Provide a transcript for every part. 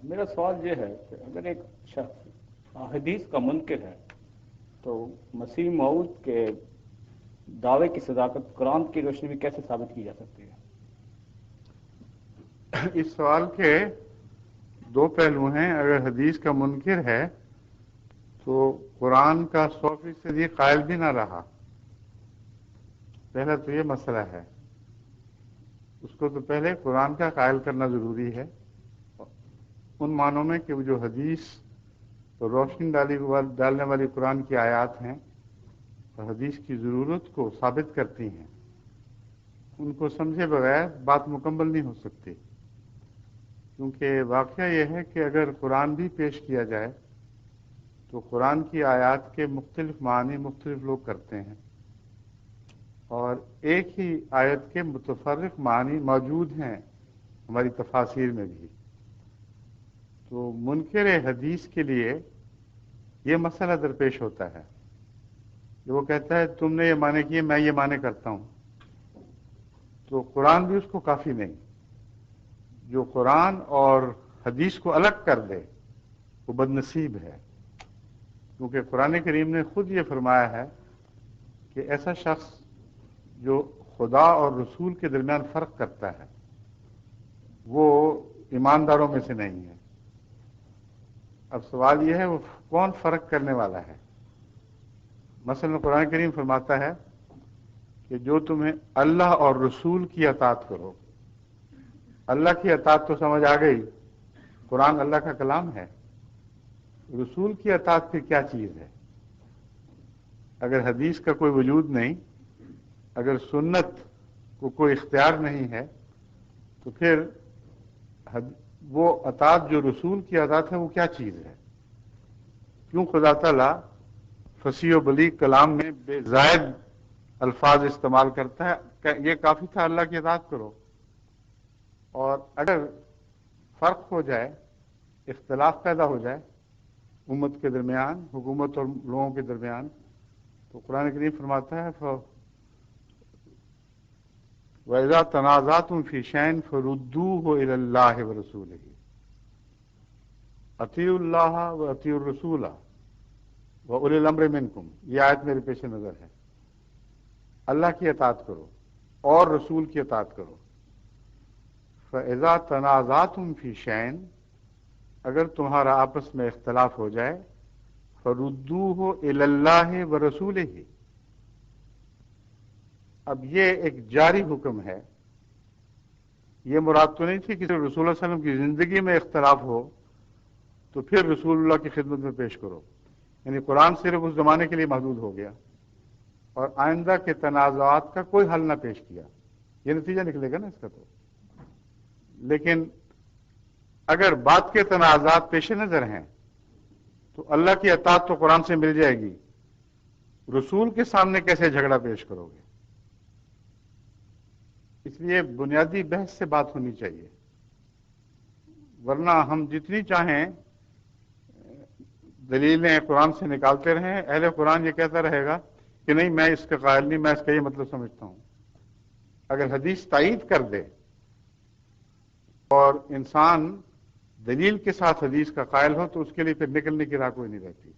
میرا سوال یہ ہے کہ اگر ایک شخص حدیث کا منکر ہے تو مسیح موعود کے دعوے کی صداقت قرآن کی روشنی میں کیسے ثابت کی جا سکتی ہے؟ اس سوال کے دو پہلو ہیں. اگر حدیث کا منکر ہے تو قرآن کا 100% قائل بھی نہ رہا. پہلا تو یہ مسئلہ ہے. اس کو تو پہلے قرآن کا قائل کرنا ضروری ہے ان معنوں میں کہ وہ جو حدیث روشنی ڈالنے والی قرآن کی آیات ہیں اور حدیث کی ضرورت کو ثابت کرتی ہیں، ان کو سمجھے بغیر بات مکمل نہیں ہو سکتی. کیونکہ واقعہ یہ ہے کہ اگر قرآن بھی پیش کیا جائے تو قرآن کی آیات کے مختلف معنی مختلف لوگ کرتے ہیں اور ایک ہی آیت کے متفرق معنی موجود ہیں ہماری تفاسیر میں بھی. تو منکر حدیث کے لیے یہ مسئلہ درپیش ہوتا ہے کہ وہ کہتا ہے تم نے یہ معنی کیے، میں یہ معنی کرتا ہوں. تو قرآن بھی اس کو کافی نہیں. جو قرآن اور حدیث کو الگ کر دے وہ بد نصیب ہے. کیونکہ قرآن کریم نے خود یہ فرمایا ہے کہ ایسا شخص جو خدا اور رسول کے درمیان فرق کرتا ہے وہ ایمانداروں میں سے نہیں ہے. اب سوال یہ ہے وہ کون فرق کرنے والا ہے؟ مثلا قرآن کریم فرماتا ہے کہ جو تمہیں اللہ اور رسول کی اطاعت کرو. اللہ کی اطاعت تو سمجھ آ گئی، قرآن اللہ کا کلام ہے. رسول کی اطاعت پھر کیا چیز ہے؟ اگر حدیث کا کوئی وجود نہیں، اگر سنت کو کوئی اختیار نہیں ہے تو پھر وہ اطاعت جو رسول کی اطاعت ہے وہ کیا چیز ہے؟ کیوں خدا تعالیٰ فصیح و بلیغ کلام میں بے زائد الفاظ استعمال کرتا ہے کہ یہ کافی تھا اللہ کی اطاعت کرو. اور اگر فرق ہو جائے، اختلاف پیدا ہو جائے امت کے درمیان، حکومت اور لوگوں کے درمیان، تو قرآن کریم فرماتا ہے وَإِذَا تَنَازَعْتُمْ فِي شَيْءٍ فَرُدُّوهُ إِلَى اللَّهِ وَرَسُولِهِ اطیعوا اللہ وَأَطِیعُوا الرَّسُولَ وَأُولِي الْأَمْرِ مِنْکُمْ. یہ آیت میرے پیش نظر ہے. اللہ کی اطاعت کرو اور رسول کی اطاعت کرو. فَإِذَا تَنَازَعْتُمْ فِي شَيْءٍ، اگر تمہارا آپس میں اختلاف ہو جائے، فَرُدُّوهُ إِلَى اللَّهِ وَرَسُولِهِ. اب یہ ایک جاری حکم ہے. یہ مراد تو نہیں تھی کہ رسول اللہ صلی اللہ علیہ وسلم کی زندگی میں اختلاف ہو تو پھر رسول اللہ کی خدمت میں پیش کرو. یعنی قرآن صرف اس زمانے کے لیے محدود ہو گیا اور آئندہ کے تنازعات کا کوئی حل نہ پیش کیا. یہ نتیجہ نکلے گا نا اس کا. تو لیکن اگر بات کے تنازعات پیش نظر ہیں تو اللہ کی اطاعت تو قرآن سے مل جائے گی، رسول کے سامنے کیسے جھگڑا پیش کرو گے؟ اس لیے بنیادی بحث سے بات ہونی چاہیے، ورنہ ہم جتنی چاہیں دلیلیں قرآن سے نکالتے رہیں، اہل قرآن یہ کہتا رہے گا کہ نہیں میں اس کا قائل نہیں، میں اس کا یہ مطلب سمجھتا ہوں. اگر حدیث تائید کر دے اور انسان دلیل کے ساتھ حدیث کا قائل ہو تو اس کے لیے پھر نکلنے کی راہ کوئی نہیں رہتی.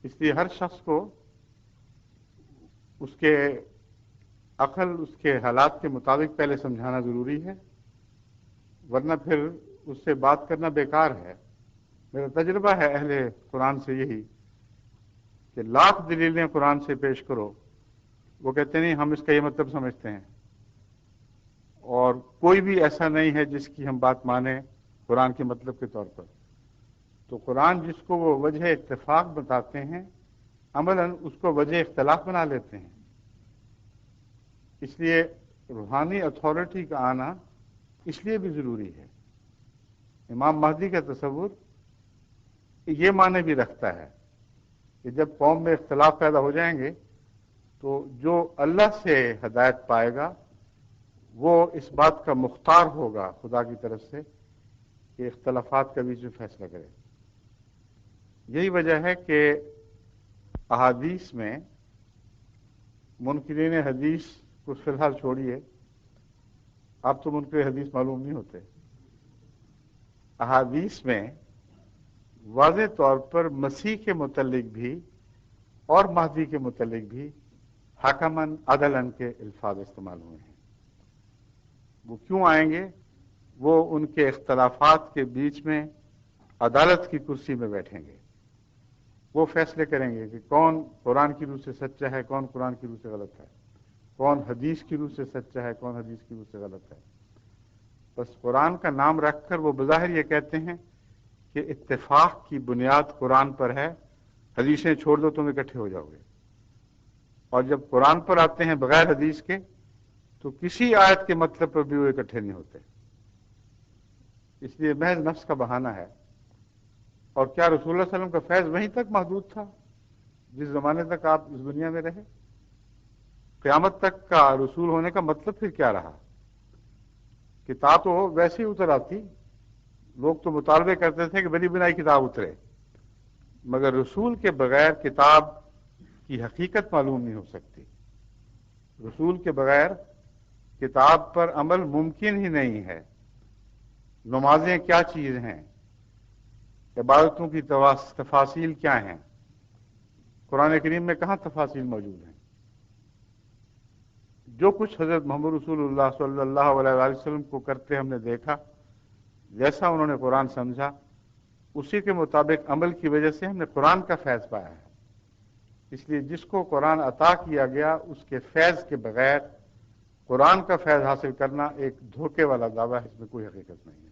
اس لیے ہر شخص کو اس کے عقل، اس کے حالات کے مطابق پہلے سمجھانا ضروری ہے، ورنہ پھر اس سے بات کرنا بیکار ہے. میرا تجربہ ہے اہل قرآن سے یہی کہ لاکھ دلیلیں قرآن سے پیش کرو، وہ کہتے نہیں ہم اس کا یہ مطلب سمجھتے ہیں، اور کوئی بھی ایسا نہیں ہے جس کی ہم بات مانیں قرآن کے مطلب کے طور پر. تو قرآن جس کو وہ وجہ اتفاق بتاتے ہیں عملاً اس کو وجہ اختلاف بنا لیتے ہیں. اس لیے روحانی اتھارٹی کا آنا اس لیے بھی ضروری ہے. امام مہدی کا تصور یہ معنی بھی رکھتا ہے کہ جب قوم میں اختلاف پیدا ہو جائیں گے تو جو اللہ سے ہدایت پائے گا وہ اس بات کا مختار ہوگا خدا کی طرف سے کہ اختلافات کا بھی جو فیصلہ کرے. یہی وجہ ہے کہ احادیث میں منکرین حدیث کو فی الحال چھوڑیے، آپ تو منکر حدیث معلوم نہیں ہوتے، احادیث میں واضح طور پر مسیح کے متعلق بھی اور مہدی کے متعلق بھی حکمن عدلن کے الفاظ استعمال ہوئے ہیں. وہ کیوں آئیں گے؟ وہ ان کے اختلافات کے بیچ میں عدالت کی کرسی میں بیٹھیں گے. وہ فیصلے کریں گے کہ کون قرآن کی روح سے سچا ہے، کون قرآن کی روح سے غلط ہے، کون حدیث کی روح سے سچا ہے، کون حدیث کی روح سے غلط ہے. بس قرآن کا نام رکھ کر وہ بظاہر یہ کہتے ہیں کہ اتفاق کی بنیاد قرآن پر ہے، حدیثیں چھوڑ دو تم اکٹھے ہو جاؤ گے. اور جب قرآن پر آتے ہیں بغیر حدیث کے تو کسی آیت کے مطلب پر بھی وہ اکٹھے نہیں ہوتے. اس لیے محض نفس کا بہانہ ہے. اور کیا رسول اللہ صلی اللہ علیہ وسلم کا فیض وہیں تک محدود تھا جس زمانے تک آپ اس دنیا میں رہے؟ قیامت تک کا رسول ہونے کا مطلب پھر کیا رہا؟ کتاب تو ویسے ہی اتر آتی، لوگ تو مطالبے کرتے تھے کہ بنی بنائی کتاب اترے، مگر رسول کے بغیر کتاب کی حقیقت معلوم نہیں ہو سکتی. رسول کے بغیر کتاب پر عمل ممکن ہی نہیں ہے. نمازیں کیا چیز ہیں، عبادتوں کی تفاصیل کیا ہیں، قرآن کریم میں کہاں تفاصیل موجود ہیں؟ جو کچھ حضرت محمد رسول اللہ صلی اللہ علیہ وآلہ وسلم کو کرتے ہم نے دیکھا، جیسا انہوں نے قرآن سمجھا اسی کے مطابق عمل کی وجہ سے ہم نے قرآن کا فیض پایا ہے. اس لیے جس کو قرآن عطا کیا گیا اس کے فیض کے بغیر قرآن کا فیض حاصل کرنا ایک دھوکے والا دعویٰ ہے، اس میں کوئی حقیقت نہیں ہے.